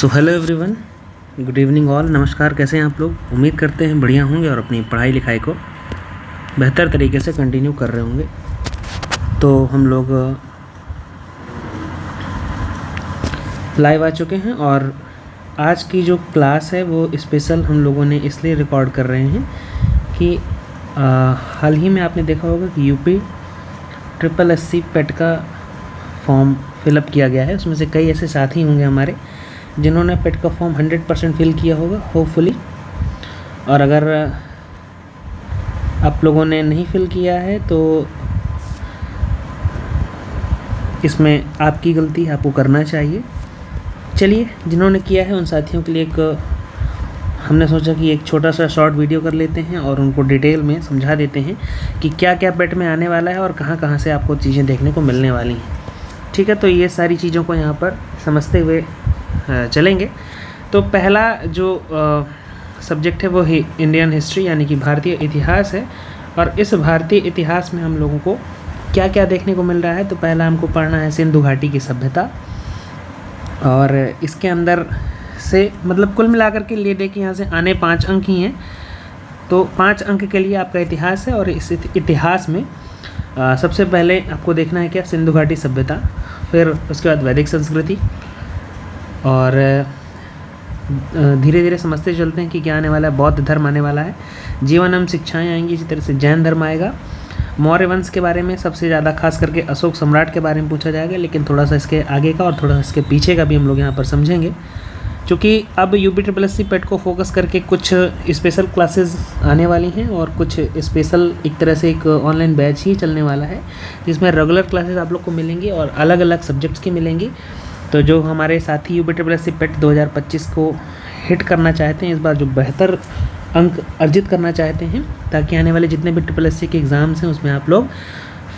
So hello everyone, good evening all. नमस्कार, कैसे हैं आप लोग? उम्मीद करते हैं बढ़िया होंगे और अपनी पढ़ाई लिखाई को बेहतर तरीके से कंटिन्यू कर रहे होंगे। तो हम लोग लाइव आ चुके हैं और आज की जो क्लास है वो स्पेशल हम लोगों ने इसलिए रिकॉर्ड कर रहे हैं कि हाल ही में आपने देखा होगा कि यूपी SSSC पेट का फॉर्म फिलअप किया गया है। उसमें से कई ऐसे साथी होंगे हमारे जिन्होंने पेट का फॉर्म 100% फिल किया होगा होपफुली, और अगर आप लोगों ने नहीं फिल किया है तो इसमें आपकी गलती, आपको करना चाहिए। चलिए, जिन्होंने किया है उन साथियों के लिए हमने सोचा कि एक छोटा सा शॉर्ट वीडियो कर लेते हैं और उनको डिटेल में समझा देते हैं कि क्या क्या पेट में आने वाला है और कहाँ कहाँ से आपको चीज़ें देखने को मिलने वाली हैं। ठीक है, तो ये सारी चीज़ों को यहाँ पर समझते हुए चलेंगे। तो पहला जो सब्जेक्ट है वो ही इंडियन हिस्ट्री यानी कि भारतीय इतिहास है। और इस भारतीय इतिहास में हम लोगों को क्या क्या देखने को मिल रहा है, तो पहला हमको पढ़ना है सिंधु घाटी की सभ्यता। और इसके अंदर से मतलब कुल मिलाकर के लिए देखिए, यहाँ से आने 5 अंक ही हैं, तो 5 अंक के लिए आपका इतिहास है। और इस इतिहास में सबसे पहले आपको देखना है क्या, सिंधु घाटी सभ्यता, फिर उसके बाद वैदिक संस्कृति, और धीरे धीरे समझते चलते हैं कि क्या आने वाला है। बौद्ध धर्म आने वाला है, जीवन एवं शिक्षाएँ आएंगी, इसी तरह से जैन धर्म आएगा। मौर्य वंश के बारे में सबसे ज़्यादा खास करके अशोक सम्राट के बारे में पूछा जाएगा, लेकिन थोड़ा सा इसके आगे का और थोड़ा सा इसके पीछे का भी हम लोग यहाँ पर समझेंगे। क्योंकि अब UPSSC पेट को फोकस करके कुछ स्पेशल क्लासेस आने वाली हैं और कुछ स्पेशल एक तरह से एक ऑनलाइन बैच ही चलने वाला है, जिसमें रेगुलर क्लासेस आप लोग को मिलेंगी और अलग अलग सब्जेक्ट्स की मिलेंगी। तो जो हमारे साथी UPSSC पेट 2025 को हिट करना चाहते हैं, इस बार जो बेहतर अंक अर्जित करना चाहते हैं, ताकि आने वाले जितने भी SSSC के एग्ज़ाम्स हैं उसमें आप लोग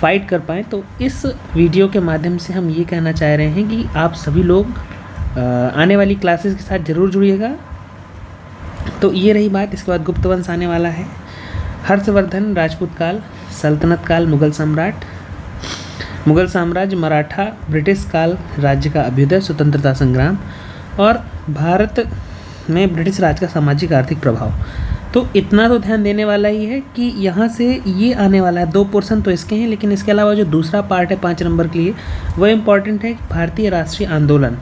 फाइट कर पाएँ, तो इस वीडियो के माध्यम से हम ये कहना चाह रहे हैं कि आप सभी लोग आने वाली क्लासेस के साथ ज़रूर जुड़िएगा। तो ये रही बात। इसके बाद गुप्त वंश आने वाला है, हर्षवर्धन, राजपूत काल, सल्तनत काल, मुगल साम्राज्य, मराठा, ब्रिटिश काल, राज्य का अभ्युदय, स्वतंत्रता संग्राम और भारत में ब्रिटिश राज का सामाजिक आर्थिक प्रभाव। तो इतना तो ध्यान देने वाला ही है कि यहाँ से ये आने वाला है। 2 पोर्शन तो इसके हैं, लेकिन इसके अलावा जो दूसरा पार्ट है 5 नंबर के लिए वो इम्पॉर्टेंट है, भारतीय राष्ट्रीय आंदोलन।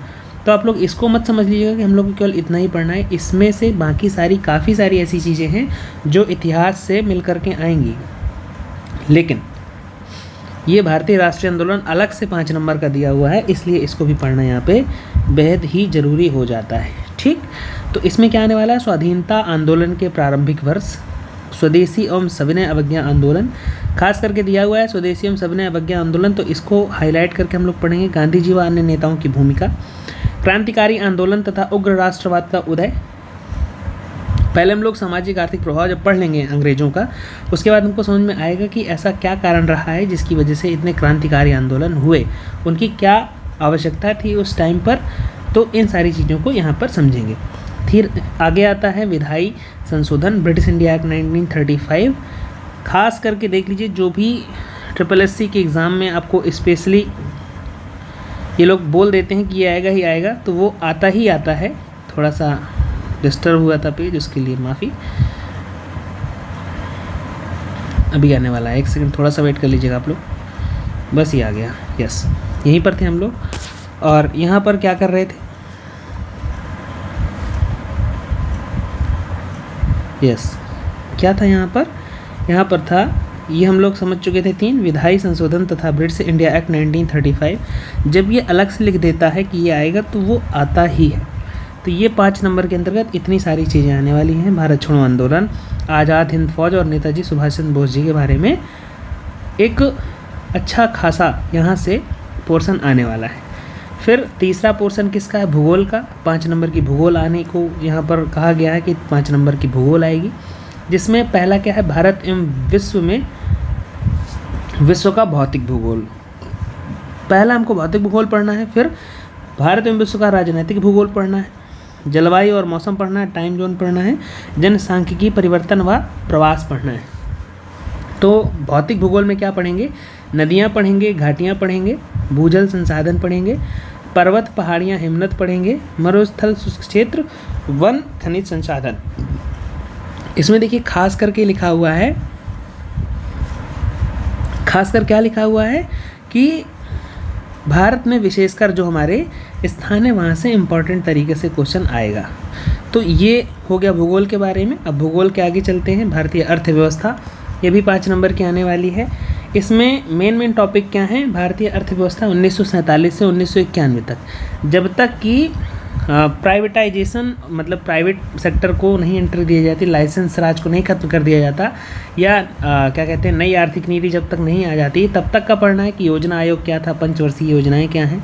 तो आप लोग इसको मत समझ लीजिएगा कि हम लोग को केवल इतना ही पढ़ना है, इसमें से बाकी काफ़ी सारी ऐसी चीज़ें हैं जो इतिहास से मिल कर के आएंगी। लेकिन ये भारतीय राष्ट्रीय आंदोलन अलग से 5 नंबर का दिया हुआ है, इसलिए इसको भी पढ़ना यहाँ पे बेहद ही ज़रूरी हो जाता है। ठीक, तो इसमें क्या आने वाला है, स्वाधीनता आंदोलन के प्रारंभिक वर्ष, स्वदेशी एवं सविनय अवज्ञा आंदोलन खास करके दिया हुआ है, स्वदेशी एवं सविनय अवज्ञा आंदोलन, तो इसको हाईलाइट करके हम लोग पढ़ेंगे। गांधी जी व अन्य नेताओं की भूमिका, क्रांतिकारी आंदोलन तथा उग्र राष्ट्रवाद का उदय। पहले हम लोग सामाजिक आर्थिक प्रभाव जब पढ़ लेंगे अंग्रेज़ों का, उसके बाद हमको समझ में आएगा कि ऐसा क्या कारण रहा है जिसकी वजह से इतने क्रांतिकारी आंदोलन हुए, उनकी क्या आवश्यकता थी उस टाइम पर। तो इन सारी चीज़ों को यहाँ पर समझेंगे। फिर आगे आता है विधायी संशोधन, ब्रिटिश इंडिया एक्ट 1935। खास करके देख लीजिए, जो भी SSSC के एग्ज़ाम में आपको स्पेशली ये लोग बोल देते हैं कि ये आएगा ही आएगा, तो वो आता ही आता है। थोड़ा सा डिस्टर्ब हुआ था पेज, उसके लिए माफ़ी। अभी आने वाला है, 1 सेकंड थोड़ा सा वेट कर लीजिएगा आप लोग। बस ये आ गया, यस, यहीं पर थे हम लोग। और यहाँ पर क्या कर रहे थे, यस, क्या था यहाँ पर था, ये हम लोग समझ चुके थे 3, विधायी संशोधन तथा ब्रिटिश इंडिया एक्ट 1935। जब ये अलग से लिख देता है कि ये आएगा तो वो आता ही है। तो ये 5 नंबर के अंतर्गत इतनी सारी चीज़ें आने वाली हैं। भारत छोड़ो आंदोलन, आज़ाद हिंद फौज और नेताजी सुभाष चंद्र बोस जी के बारे में एक अच्छा खासा यहाँ से पोर्शन आने वाला है। फिर तीसरा पोर्शन किसका है, भूगोल का। 5 नंबर की भूगोल आने को यहाँ पर कहा गया है कि 5 नंबर की भूगोल आएगी, जिसमें पहला क्या है, भारत एवं विश्व का भौतिक भूगोल। पहला हमको भौतिक भूगोल पढ़ना है, फिर भारत एवं विश्व का राजनीतिक भूगोल पढ़ना है, जलवायु और मौसम पढ़ना है, टाइम जोन पढ़ना है, जनसांख्यिकी परिवर्तन व प्रवास पढ़ना है। तो भौतिक भूगोल में क्या पढ़ेंगे, नदियाँ पढ़ेंगे, घाटियाँ पढ़ेंगे, भूजल संसाधन पढ़ेंगे, पर्वत, पहाड़ियाँ, हिमनद पढ़ेंगे। मरुस्थल, शुष्क क्षेत्र, वन, खनिज संसाधन। इसमें देखिए खास करके लिखा हुआ है, खासकर क्या लिखा हुआ है कि भारत में विशेषकर जो हमारे स्थान है वहाँ से इम्पोर्टेंट तरीके से क्वेश्चन आएगा। तो ये हो गया भूगोल के बारे में। अब भूगोल के आगे चलते हैं। भारतीय अर्थव्यवस्था, ये भी 5 नंबर की आने वाली है। इसमें मेन टॉपिक क्या हैं? भारतीय अर्थव्यवस्था 1947 से 1991 तक, जब तक कि प्राइवेटाइजेशन मतलब प्राइवेट सेक्टर को नहीं एंट्री दी जाती, लाइसेंस राज को नहीं खत्म कर दिया जाता, या क्या कहते हैं नई आर्थिक नीति जब तक नहीं आ जाती, तब तक का पढ़ना है कि योजना आयोग क्या था, पंचवर्षीय योजनाएं क्या हैं,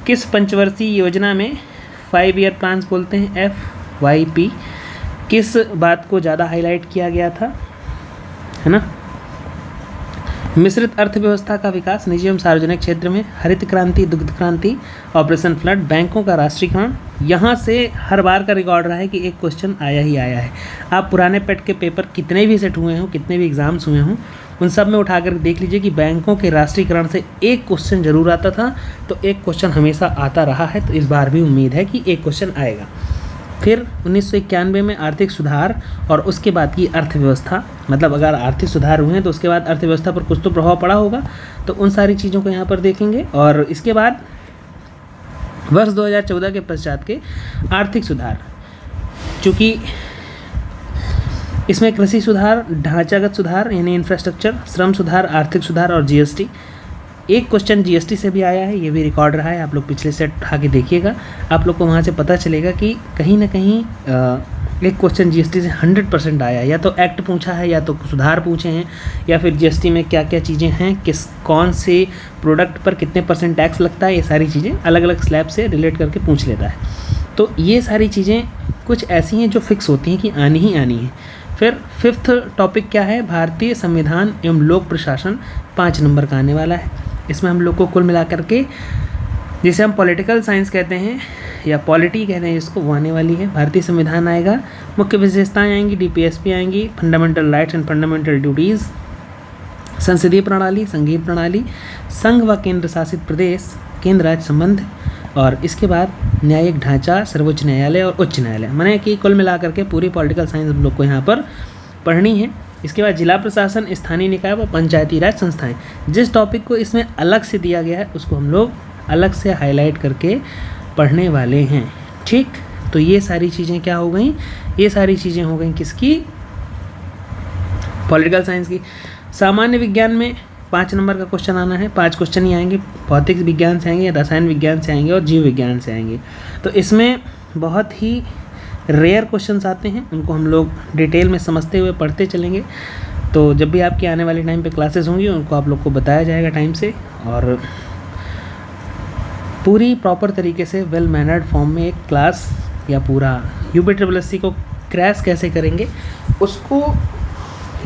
किस पंचवर्षीय योजना में 5 ईयर प्लान्स बोलते हैं FYP, किस बात को ज़्यादा हाईलाइट किया गया था, है ना। मिश्रित अर्थव्यवस्था का विकास, निजी एवं सार्वजनिक क्षेत्र में, हरित क्रांति, दुग्ध क्रांति, ऑपरेशन फ्लड, बैंकों का राष्ट्रीयकरण। यहाँ से हर बार का रिकॉर्ड रहा है कि एक क्वेश्चन आया ही आया है। आप पुराने पेट के पेपर कितने भी सेट हुए हों, कितने भी एग्जाम्स हुए हों, उन सब में उठाकर देख लीजिए कि बैंकों के राष्ट्रीयकरण से एक क्वेश्चन जरूर आता था। तो एक क्वेश्चन हमेशा आता रहा है, तो इस बार भी उम्मीद है कि एक क्वेश्चन आएगा। फिर 1991 में आर्थिक सुधार और उसके बाद की अर्थव्यवस्था, मतलब अगर आर्थिक सुधार हुए हैं तो उसके बाद अर्थव्यवस्था पर कुछ तो प्रभाव पड़ा होगा, तो उन सारी चीज़ों को यहाँ पर देखेंगे। और इसके बाद वर्ष 2014 के पश्चात के आर्थिक सुधार, चूँकि इसमें कृषि सुधार, ढांचागत सुधार यानी इंफ्रास्ट्रक्चर, श्रम सुधार, आर्थिक सुधार और GST। एक क्वेश्चन GST से भी आया है, ये भी रिकॉर्ड रहा है। आप लोग पिछले सेट उठा के देखिएगा, आप लोग को वहाँ से पता चलेगा कि कहीं ना कहीं एक क्वेश्चन GST से 100% आया है। या तो एक्ट पूछा है, या तो सुधार पूछे हैं, या फिर GST में क्या क्या चीज़ें हैं, कौन से प्रोडक्ट पर कितने % टैक्स लगता है, ये सारी चीज़ें अलग अलग स्लैब से रिलेट करके पूछ लेता है। तो ये सारी चीज़ें कुछ ऐसी हैं जो फिक्स होती हैं कि आनी ही आनी है। फिर 5th टॉपिक क्या है? भारतीय संविधान एवं लोक प्रशासन, 5 नंबर का आने वाला है। इसमें हम लोग को कुल मिलाकर के, जिसे हम पॉलिटिकल साइंस कहते हैं या पॉलिटी कहते हैं जिसको, वो आने वाली है। भारतीय संविधान आएगा, मुख्य विशेषताएं आएंगी, DPSP आएंगी, fundamental rights and fundamental duties, संसदीय प्रणाली, संघीय प्रणाली, संघ व केंद्र शासित प्रदेश, केंद्र राज्य संबंध, और इसके बाद न्यायिक ढांचा, सर्वोच्च न्यायालय और उच्च न्यायालय। माने कि कुल मिलाकर के पूरी पॉलिटिकल साइंस हम लोग को यहाँ पर पढ़नी है। इसके बाद जिला प्रशासन, स्थानीय निकाय व पंचायती राज संस्थाएं। जिस टॉपिक को इसमें अलग से दिया गया है उसको हम लोग अलग से हाईलाइट करके पढ़ने वाले हैं। ठीक, तो ये सारी चीज़ें क्या हो गई? ये सारी चीज़ें हो गई किसकी? पॉलिटिकल साइंस की। सामान्य विज्ञान में 5 नंबर का क्वेश्चन आना है, 5 क्वेश्चन ही आएंगे। भौतिक विज्ञान से आएंगे, रसायन विज्ञान से आएंगे और जीव विज्ञान से आएंगे। तो इसमें बहुत ही रेयर क्वेश्चंस आते हैं, उनको हम लोग डिटेल में समझते हुए पढ़ते चलेंगे। तो जब भी आपकी आने वाले टाइम पे क्लासेस होंगी उनको आप लोग को बताया जाएगा टाइम से, और पूरी प्रॉपर तरीके से वेल मैनर्ड फॉर्म में एक क्लास या पूरा UPSSC को क्रैश कैसे करेंगे उसको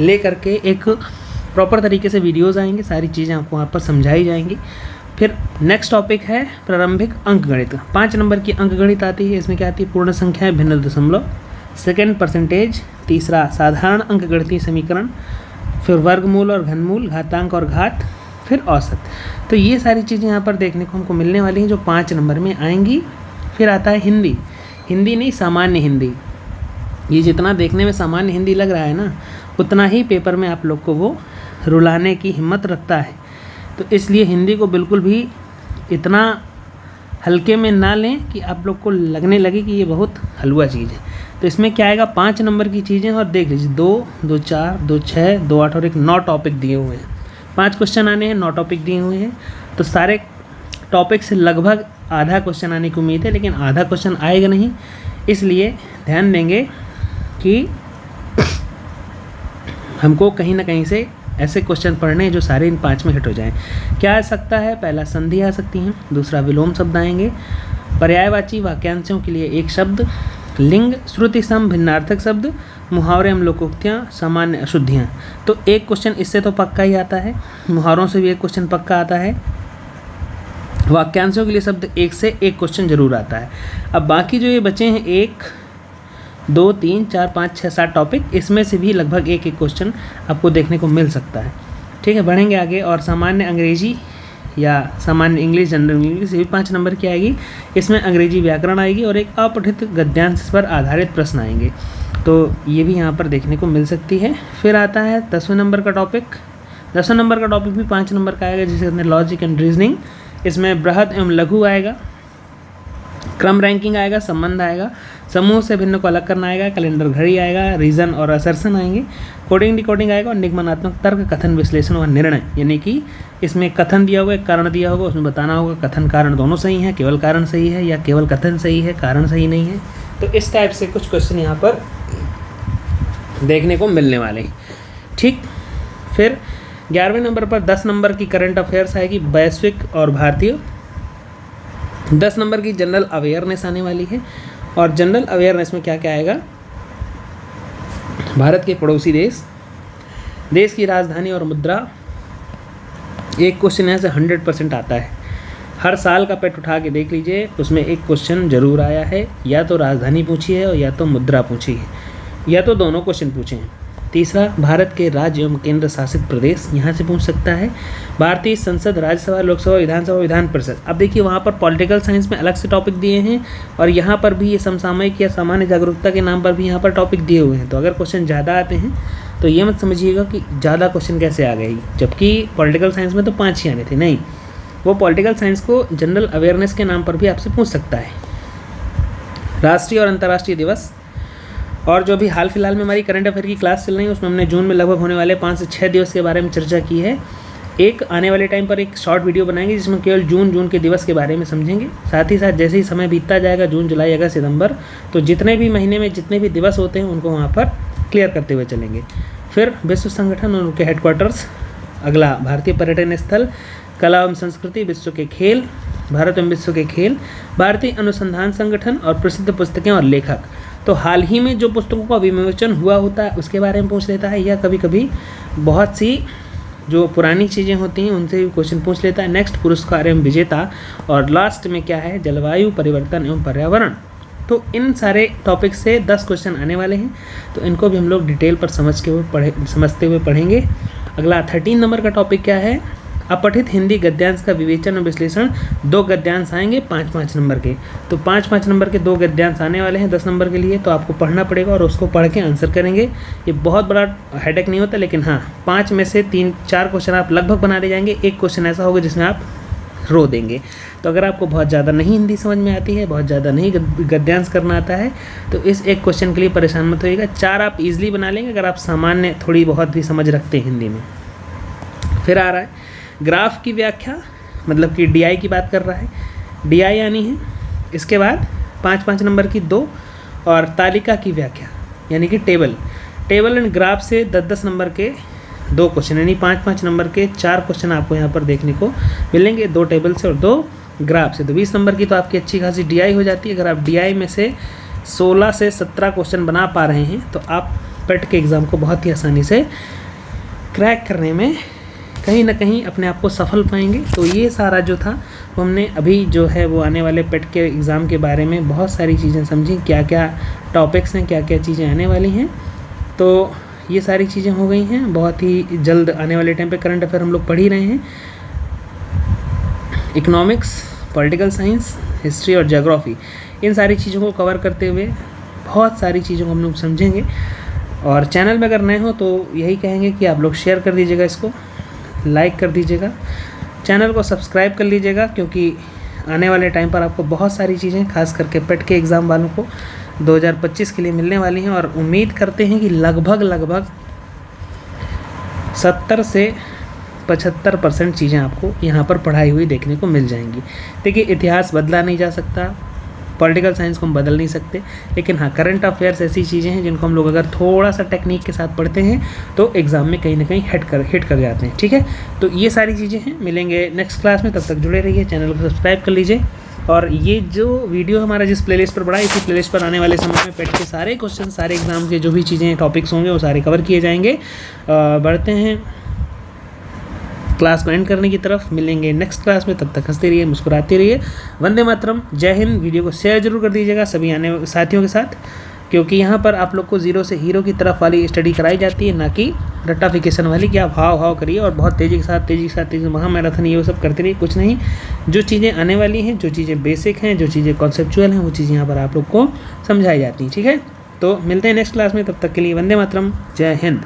ले करके एक प्रॉपर तरीके से वीडियोज़ आएंगे, सारी चीज़ें आपको वहाँ पर समझाई जाएंगी। फिर नेक्स्ट टॉपिक है प्रारंभिक अंकगणित। 5 नंबर की अंकगणित आती है। इसमें क्या आती है? पूर्ण संख्याएं, भिन्न दशमलव, सेकंड परसेंटेज, तीसरा साधारण अंकगणितीय समीकरण, फिर वर्गमूल और घनमूल, घातांक और घात, फिर औसत। तो ये सारी चीज़ें यहाँ पर देखने को हमको मिलने वाली हैं जो 5 नंबर में आएंगी। फिर आता है हिंदी। हिंदी नहीं, सामान्य हिंदी। ये जितना देखने में सामान्य हिंदी लग रहा है ना, उतना ही पेपर में आप लोग को वो रुलाने की हिम्मत रखता है। तो इसलिए हिंदी को बिल्कुल भी इतना हल्के में ना लें कि आप लोग को लगने लगे कि ये बहुत हलवा चीज़ है। तो इसमें क्या आएगा? 5 नंबर की चीज़ें, और देख लीजिए 2, 2, 4, 2, 6, 2, 8 और एक 9 टॉपिक दिए हुए हैं। 5 क्वेश्चन आने हैं, 9 टॉपिक दिए हुए हैं। तो सारे टॉपिक से लगभग आधा क्वेश्चन आने की उम्मीद है, लेकिन आधा क्वेश्चन आएगा नहीं। इसलिए ध्यान देंगे कि हमको कहीं ना कहीं से ऐसे क्वेश्चन पढ़ने हैं जो सारे इन 5 में हिट हो जाएं। क्या आ सकता है? पहला संधि आ सकती हैं, दूसरा विलोम शब्द आएंगे, पर्यायवाची वाक्यांशों के लिए एक शब्द, लिंग, श्रुति सम भिन्नार्थक शब्द, मुहावरे एवं लोकोक्तियाँ, सामान्य अशुद्धियाँ। तो एक क्वेश्चन इससे तो पक्का ही आता है, मुहावरों से भी एक क्वेश्चन पक्का आता है, वाक्यांशों के लिए शब्द 1 से 1 क्वेश्चन जरूर आता है। अब बाकी जो ये बचे हैं 1, 2, 3, 4, 5, 6, 7 टॉपिक, इसमें से भी लगभग एक क्वेश्चन आपको देखने को मिल सकता है। ठीक है, बढ़ेंगे आगे। और सामान्य अंग्रेजी या सामान्य इंग्लिश, जनरल इंग्लिश, ये भी 5 नंबर की आएगी। इसमें अंग्रेजी व्याकरण आएगी और एक अपठित गद्यांश पर आधारित प्रश्न आएंगे, तो ये भी यहाँ पर देखने को मिल सकती है। फिर आता है 10वें नंबर का टॉपिक। 10वें नंबर का टॉपिक भी 5 नंबर का आएगा, जिसे कहते हैं लॉजिक एंड रीजनिंग। इसमें बृहद एवं लघु आएगा, क्रम रैंकिंग आएगा, संबंध आएगा, समूह से भिन्न को अलग करना आएगा, कैलेंडर घड़ी आएगा, रीजन और असर्शन आएंगे, कोडिंग डिकोडिंग आएगा और निगमनात्मक तर्क, कथन विश्लेषण और निर्णय। यानी कि इसमें कथन दिया हुआ, एक कारण दिया होगा, उसमें बताना होगा कथन कारण दोनों सही हैं, केवल कारण सही है या केवल कथन सही है, कारण सही नहीं है। तो इस टाइप से कुछ क्वेश्चन यहाँ पर देखने को मिलने वाले हैं। ठीक, फिर 11वें नंबर पर 10 नंबर की करंट अफेयर्स आएगी, वैश्विक और भारतीय। 10 नंबर की जनरल अवेयरनेस आने वाली है, और जनरल अवेयरनेस में क्या क्या आएगा, भारत के पड़ोसी देश, देश की राजधानी और मुद्रा। एक क्वेश्चन यहाँ से 100% आता है, हर साल का पेट उठा के देख लीजिए, उसमें एक क्वेश्चन जरूर आया है, या तो राजधानी पूछी है और या तो मुद्रा पूछी है, या तो दोनों क्वेश्चन पूछे हैं। तीसरा, भारत के राज्य एवं केंद्र शासित प्रदेश, यहाँ से पूछ सकता है। भारतीय संसद, राज्यसभा, लोकसभा, विधानसभा, विधान परिषद। अब देखिए वहाँ पर पॉलिटिकल साइंस में अलग से टॉपिक दिए हैं, और यहाँ पर भी ये समसामयिक या सामान्य जागरूकता के नाम पर भी यहाँ पर टॉपिक दिए हुए हैं। तो अगर क्वेश्चन ज़्यादा आते हैं तो ये मत समझिएगा कि ज़्यादा क्वेश्चन कैसे आ गए, जबकि पॉलिटिकल साइंस में तो 5 ही आने थे। नहीं, वो पॉलिटिकल साइंस को जनरल अवेयरनेस के नाम पर भी आपसे पूछ सकता है। राष्ट्रीय और अंतर्राष्ट्रीय दिवस, और जो भी हाल फिलहाल में हमारी करंट अफेयर की क्लास चल रही है, उसमें हमने जून में लगभग होने वाले 5 से 6 दिवस के बारे में चर्चा की है। एक आने वाले टाइम पर एक शॉर्ट वीडियो बनाएंगे, जिसमें केवल जून के दिवस के बारे में समझेंगे। साथ ही साथ जैसे ही समय बीतता जाएगा, जून, जुलाई, अगस्त, सितंबर, तो जितने भी महीने में जितने भी दिवस होते हैं उनको वहाँ पर क्लियर करते हुए चलेंगे। फिर विश्व संगठन और उनके हेडक्वार्टर्स। अगला, भारतीय पर्यटन स्थल, कला एवं संस्कृति, विश्व के खेल, भारत एवं विश्व के खेल, भारतीय अनुसंधान संगठन और प्रसिद्ध पुस्तकें और लेखक। तो हाल ही में जो पुस्तकों का विमोचन हुआ होता है उसके बारे में पूछ लेता है, या कभी कभी बहुत सी जो पुरानी चीज़ें होती हैं उनसे भी क्वेश्चन पूछ लेता है। नेक्स्ट, पुरस्कार एवं विजेता, और लास्ट में क्या है, जलवायु परिवर्तन एवं पर्यावरण। तो इन सारे टॉपिक से 10 क्वेश्चन आने वाले हैं, तो इनको भी हम लोग डिटेल पर समझते हुए पढ़ेंगे। अगला 13 नंबर का टॉपिक क्या है, अपठित हिंदी गद्यांश का विवेचन और विश्लेषण। 2 गद्यांश आएंगे 5-5 नंबर के, तो 5-5 नंबर के 2 गद्यांश आने वाले हैं 10 नंबर के लिए, तो आपको पढ़ना पड़ेगा और उसको पढ़ के आंसर करेंगे। ये बहुत बड़ा हेडेक नहीं होता, लेकिन हाँ, 5 में से 3-4 क्वेश्चन आप लगभग बना ले जाएंगे। एक क्वेश्चन ऐसा होगा जिसमें आप रो देंगे। तो अगर आपको बहुत ज़्यादा नहीं हिंदी समझ में आती है, बहुत ज़्यादा नहीं गद्यांश करना आता है, तो इस एक क्वेश्चन के लिए परेशान मत होइएगा। 4 आप ईजिली बना लेंगे अगर आप सामान्य थोड़ी बहुत भी समझ रखते हैं हिंदी में। फिर आ रहा है ग्राफ की व्याख्या, मतलब कि DI की बात कर रहा है, DI आनी है। इसके बाद 5-5 नंबर की 2, और तालिका की व्याख्या यानी कि टेबल एंड ग्राफ से 10-10 नंबर के 2 क्वेश्चन, यानी 5-5 नंबर के 4 क्वेश्चन आपको यहाँ पर देखने को मिलेंगे, 2 टेबल से और 2 ग्राफ से। तो 20 नंबर की तो आपकी अच्छी खासी DI हो जाती है। अगर आप DI में से 16 से 17 क्वेश्चन बना पा रहे हैं तो आप पेट के एग्ज़ाम को बहुत ही आसानी से क्रैक करने में कहीं ना कहीं अपने आप को सफल पाएंगे। तो ये सारा जो था वो हमने अभी जो है वो आने वाले पेट के एग्ज़ाम के बारे में बहुत सारी चीज़ें समझी, क्या क्या टॉपिक्स हैं, क्या क्या चीज़ें आने वाली हैं। तो ये सारी चीज़ें हो गई हैं। बहुत ही जल्द आने वाले टाइम पे करंट अफेयर हम लोग पढ़ ही रहे हैं। इकोनॉमिक्स, पॉलिटिकल साइंस, हिस्ट्री और ज्योग्राफी, इन सारी चीज़ों को कवर करते हुए बहुत सारी चीज़ों को हम लोग समझेंगे। और चैनल में अगर नए हो तो यही कहेंगे कि आप लोग शेयर कर दीजिएगा, इसको लाइक कर दीजिएगा, चैनल को सब्सक्राइब कर लीजिएगा, क्योंकि आने वाले टाइम पर आपको बहुत सारी चीज़ें खास करके पेट के एग्ज़ाम वालों को 2025 के लिए मिलने वाली हैं। और उम्मीद करते हैं कि लगभग 70 से 75% चीज़ें आपको यहाँ पर पढ़ाई हुई देखने को मिल जाएंगी। देखिए, इतिहास बदला नहीं जा सकता, पॉलिटिकल साइंस को हम बदल नहीं सकते, लेकिन हाँ, करंट अफेयर्स ऐसी चीज़ें हैं जिनको हम लोग अगर थोड़ा सा टेक्निक के साथ पढ़ते हैं तो एग्ज़ाम में कहीं ना कहीं हिट कर जाते हैं। ठीक है, तो ये सारी चीज़ें हैं। मिलेंगे नेक्स्ट क्लास में, तब तक जुड़े रहिए, चैनल को सब्सक्राइब कर लीजिए। और ये जो वीडियो हमारा जिस प्लेलिस्ट पर बढ़ा, इसी प्लेलिस्ट पर आने वाले समय में पेट के सारे क्वेश्चन, सारे एग्ज़ाम के जो भी चीज़ें टॉपिक्स होंगे वो सारे कवर किए जाएंगे। बढ़ते हैं क्लास को एंड करने की तरफ। मिलेंगे नेक्स्ट क्लास में, तब तक हंसते रहिए, मुस्कुराते रहिए। वंदे मातरम, जय हिंद। वीडियो को शेयर जरूर कर दीजिएगा सभी आने साथियों के साथ, क्योंकि यहाँ पर आप लोग को ज़ीरो से हीरो की तरफ वाली स्टडी कराई जाती है, ना कि रट्टाफिकेशन वाली कि आप हाव करिए और बहुत तेज़ी के साथ महामैराथन ये वो सब करते रहिए। कुछ नहीं, जो चीज़ें आने वाली हैं, जो चीज़ें बेसिक हैं, जो चीज़ें कॉन्सेप्चुअल हैं, वो चीज़ें यहाँ पर आप लोग को समझाई जाती हैं। ठीक है, तो मिलते हैं नेक्स्ट क्लास में, तब तक के लिए वंदे मातरम, जय हिंद।